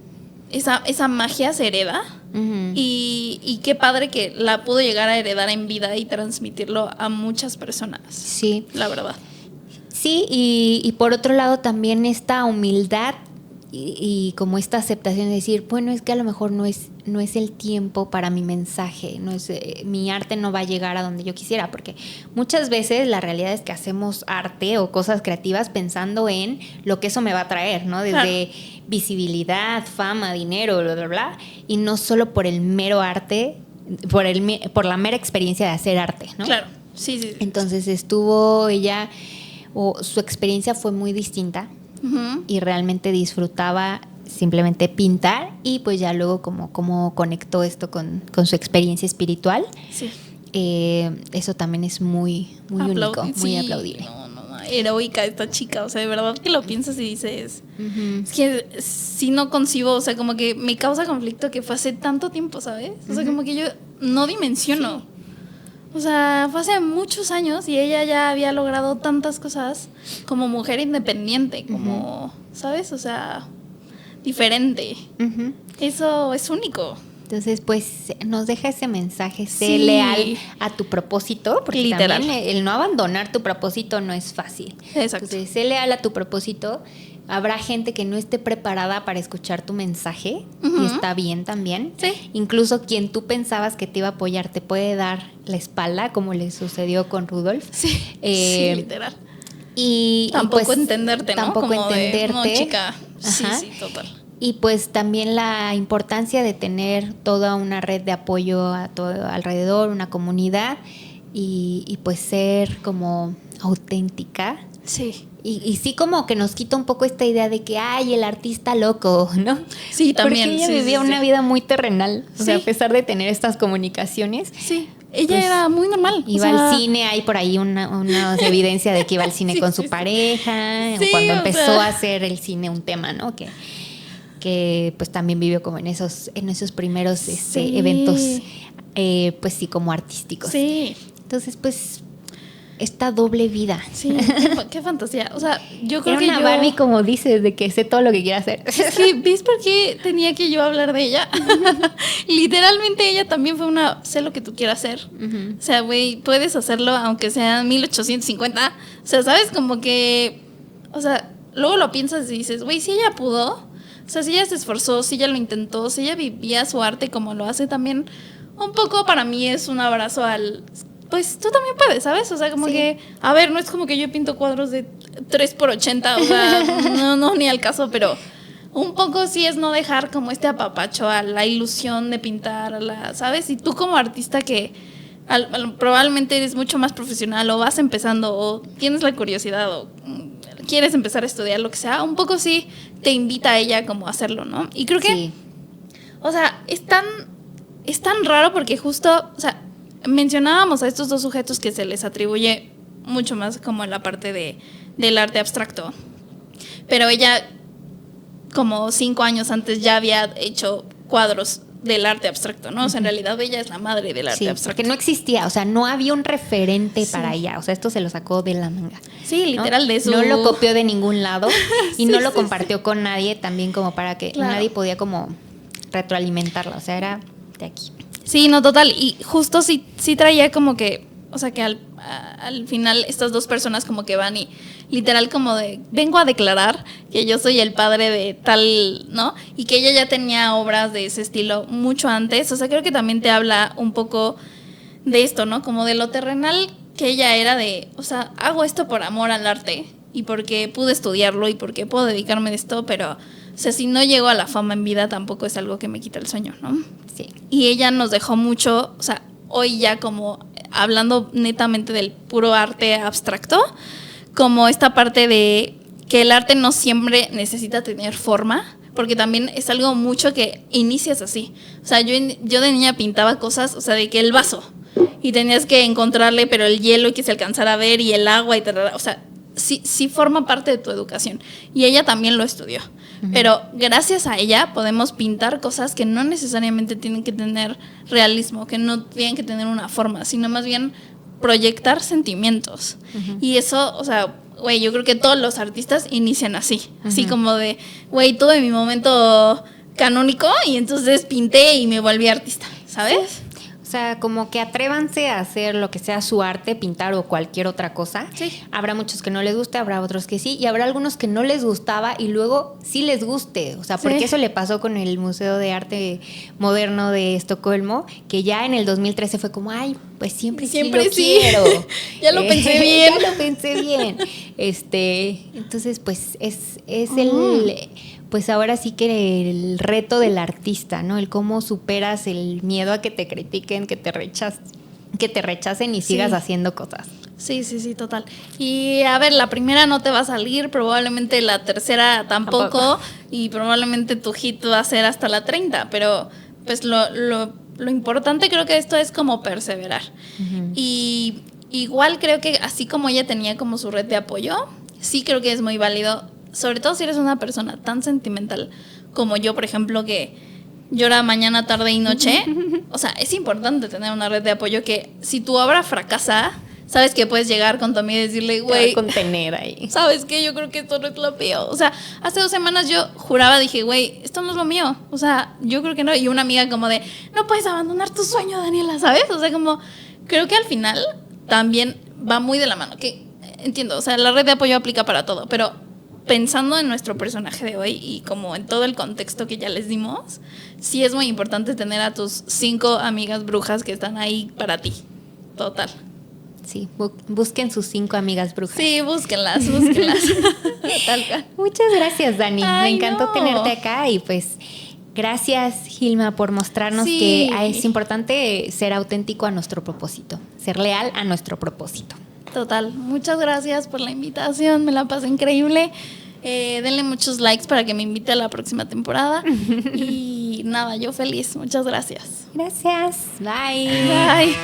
Speaker 3: esa magia se hereda.
Speaker 1: Ujú.
Speaker 3: Y qué padre que la pudo llegar a heredar en vida y transmitirlo a muchas personas.
Speaker 1: Sí.
Speaker 3: La verdad.
Speaker 1: Sí, y por otro lado también esta humildad y como esta aceptación de decir, bueno, es que a lo mejor no es el tiempo para mi mensaje, no es mi arte no va a llegar a donde yo quisiera, porque muchas veces la realidad es que hacemos arte o cosas creativas pensando en lo que eso me va a traer, ¿no? Desde visibilidad, fama, dinero, bla, bla, bla, y no solo por el mero arte, por la mera experiencia de hacer arte, ¿no?
Speaker 3: Claro. Sí, sí.
Speaker 1: Entonces estuvo ella, o su experiencia fue muy distinta
Speaker 3: Ujú.
Speaker 1: y realmente disfrutaba simplemente pintar y pues ya luego como conectó esto con su experiencia espiritual.
Speaker 3: Sí.
Speaker 1: Eso también es muy único, muy
Speaker 3: Sí,
Speaker 1: aplaudible.
Speaker 3: No, heroica esta chica, o sea, de verdad que lo piensas y dices,
Speaker 1: Ujú.
Speaker 3: es que si no concibo, o sea, como que me causa conflicto que fue hace tanto tiempo, ¿sabes? O sea, como que yo no dimensiono. O sea, fue hace muchos años y ella ya había logrado tantas cosas como mujer independiente, como, ¿sabes? O sea, diferente.
Speaker 1: Ujú.
Speaker 3: Eso es único.
Speaker 1: Entonces, pues nos deja ese mensaje, sé
Speaker 3: Sí.
Speaker 1: leal a tu propósito, porque
Speaker 3: Literal.
Speaker 1: también el no abandonar tu propósito no es fácil.
Speaker 3: Exacto.
Speaker 1: Entonces, sé leal a tu propósito. Habrá gente que no esté preparada para escuchar tu mensaje
Speaker 3: Ujú.
Speaker 1: y está bien también.
Speaker 3: Sí.
Speaker 1: Incluso quien tú pensabas que te iba a apoyar te puede dar la espalda, como le sucedió con Rudolf.
Speaker 3: Sí,
Speaker 1: Eh,
Speaker 3: sí, literal.
Speaker 1: Y
Speaker 3: Tampoco
Speaker 1: pues,
Speaker 3: entenderte, ¿no?
Speaker 1: Tampoco
Speaker 3: Como
Speaker 1: entenderte.
Speaker 3: De, no, chica. Sí,
Speaker 1: Ajá.
Speaker 3: sí, total.
Speaker 1: Y pues también la importancia de tener toda una red de apoyo a todo alrededor, una comunidad y pues ser como auténtica.
Speaker 3: Sí.
Speaker 1: Y sí como que nos quita un poco esta idea de que, ay, el artista loco, ¿no?
Speaker 3: Sí, también.
Speaker 1: Porque ella
Speaker 3: sí,
Speaker 1: vivía
Speaker 3: sí,
Speaker 1: una
Speaker 3: sí.
Speaker 1: vida muy terrenal. O sea, a
Speaker 3: Sí.
Speaker 1: pesar de tener estas comunicaciones,
Speaker 3: Sí, ella
Speaker 1: pues,
Speaker 3: era muy normal.
Speaker 1: iba
Speaker 3: o sea,
Speaker 1: al cine, hay por ahí una evidencia de que iba al cine
Speaker 3: Sí,
Speaker 1: con
Speaker 3: sí,
Speaker 1: su
Speaker 3: sí.
Speaker 1: pareja,
Speaker 3: Sí,
Speaker 1: cuando
Speaker 3: o
Speaker 1: empezó
Speaker 3: sea.
Speaker 1: a hacer el cine un tema, ¿no? Que pues también vivió como en esos primeros
Speaker 3: Sí.
Speaker 1: eventos, pues sí, como artísticos.
Speaker 3: Sí.
Speaker 1: Entonces, pues esta doble vida.
Speaker 3: Sí, qué fantasía. O sea, yo creo
Speaker 1: Era
Speaker 3: que
Speaker 1: una
Speaker 3: yo...
Speaker 1: Barbie, como dices, de que sé todo lo que quiere hacer.
Speaker 3: Es que, ¿ves por qué tenía que yo hablar de ella? Literalmente ella también fue una, sé lo que tú quieras hacer. O sea, güey, puedes hacerlo aunque sea 1850. O sea, ¿sabes? Como que, o sea, luego lo piensas y dices, güey, si ella pudo, o sea, si ella se esforzó, si ella lo intentó, si ella vivía su arte como lo hace también, un poco para mí es un abrazo al... Pues tú también puedes, ¿sabes? O sea, como
Speaker 1: Sí.
Speaker 3: que, a ver, no es como que yo pinto cuadros de 3x80, o sea, no, ni al caso, pero un poco sí es no dejar como este apapacho a la ilusión de pintar, a la, ¿sabes? Y tú como artista que probablemente eres mucho más profesional o vas empezando o tienes la curiosidad o quieres empezar a estudiar lo que sea, un poco sí te invita a ella como a hacerlo, ¿no? Y creo que,
Speaker 1: Sí.
Speaker 3: o sea, es tan raro porque justo, o sea, mencionábamos a estos dos sujetos que se les atribuye mucho más como en la parte del arte abstracto, pero ella como 5 años antes ya había hecho cuadros del arte abstracto, ¿no? O sea, en realidad ella es la madre del arte
Speaker 1: Sí,
Speaker 3: abstracto.
Speaker 1: porque no existía, o sea, no había un referente
Speaker 3: Sí.
Speaker 1: para ella, o sea, esto se lo sacó de la manga.
Speaker 3: Sí,
Speaker 1: ¿no?
Speaker 3: literal de su...
Speaker 1: No lo copió de ningún lado y
Speaker 3: Sí,
Speaker 1: no lo
Speaker 3: sí,
Speaker 1: compartió con nadie también como para que
Speaker 3: Claro.
Speaker 1: nadie podía como retroalimentarla, o sea, era de aquí.
Speaker 3: Sí, no, total. Y justo sí traía como que, o sea, que al final estas dos personas como que van y literal como de, vengo a declarar que yo soy el padre de tal, ¿no? Y que ella ya tenía obras de ese estilo mucho antes. O sea, creo que también te habla un poco de esto, ¿no? Como de lo terrenal que ella era de, o sea, hago esto por amor al arte y porque pude estudiarlo y porque puedo dedicarme a esto, pero, o sea, si no llego a la fama en vida tampoco es algo que me quita el sueño, ¿no?
Speaker 1: Sí.
Speaker 3: Y ella nos dejó mucho, o sea, hoy ya como hablando netamente del puro arte abstracto, como esta parte de que el arte no siempre necesita tener forma, porque también es algo mucho que inicias así. O sea, yo de niña pintaba cosas, o sea, de que el vaso, y tenías que encontrarle, pero el hielo y que se alcanzara a ver, y el agua, y tal, o sea, sí forma parte de tu educación. Y ella también lo estudió. Pero gracias a ella podemos pintar cosas que no necesariamente tienen que tener realismo, que no tienen que tener una forma, sino más bien proyectar sentimientos. Y eso, o sea, güey, yo creo que todos los artistas inician así. Así como de, güey, tuve mi momento canónico y entonces pinté y me volví artista, ¿sabes?
Speaker 1: O sea, como que atrévanse a hacer lo que sea su arte, pintar o cualquier otra cosa.
Speaker 3: Sí.
Speaker 1: Habrá muchos que no les guste, habrá otros que sí, y habrá algunos que no les gustaba y luego sí les guste. O sea, porque
Speaker 3: Sí.
Speaker 1: eso le pasó con el Museo de Arte Moderno de Estocolmo, que ya en el 2013 fue como, ay, pues siempre sí lo
Speaker 3: sí.
Speaker 1: quiero.
Speaker 3: Ya lo pensé bien.
Speaker 1: Ya lo pensé bien. Entonces, pues es el... Pues ahora sí que el reto del artista, ¿no? El cómo superas el miedo a que te critiquen, que te rechacen y sigas haciendo cosas.
Speaker 3: Sí, total. Y a ver, la primera no te va a salir, probablemente la tercera tampoco. Y probablemente tu hit va a ser hasta la 30, pero pues lo importante creo que esto es como perseverar. Y igual creo que así como ella tenía como su red de apoyo, sí creo que es muy válido, sobre todo si eres una persona tan sentimental como yo, por ejemplo, que llora mañana, tarde y noche. O sea, es importante tener una red de apoyo que si tu obra fracasa, sabes que puedes llegar con tu amiga y decirle, güey,
Speaker 1: Contener ahí.
Speaker 3: ¿sabes qué? Yo creo que esto no es lo mío. O sea, hace 2 semanas yo juraba, dije, güey, esto no es lo mío. O sea, yo creo que no. Y una amiga como de, no puedes abandonar tu sueño, Daniela, ¿sabes? O sea, como, creo que al final también va muy de la mano. Que entiendo, o sea, la red de apoyo aplica para todo, pero pensando en nuestro personaje de hoy y como en todo el contexto que ya les dimos, sí es muy importante tener a tus 5 amigas brujas que están ahí para ti. Total.
Speaker 1: Sí, busquen sus 5 amigas brujas.
Speaker 3: Sí, búsquenlas. Tal cual.
Speaker 1: Muchas gracias, Dani.
Speaker 3: Ay,
Speaker 1: Me encantó
Speaker 3: no.
Speaker 1: tenerte acá y pues gracias, Gilma, por mostrarnos
Speaker 3: Sí.
Speaker 1: que es importante ser auténtico a nuestro propósito, ser leal a nuestro propósito.
Speaker 3: Total, muchas gracias por la invitación, me la pasé increíble. Denle muchos likes para que me invite a la próxima temporada. Y nada, yo feliz, muchas gracias.
Speaker 1: Gracias. Bye.
Speaker 3: Bye.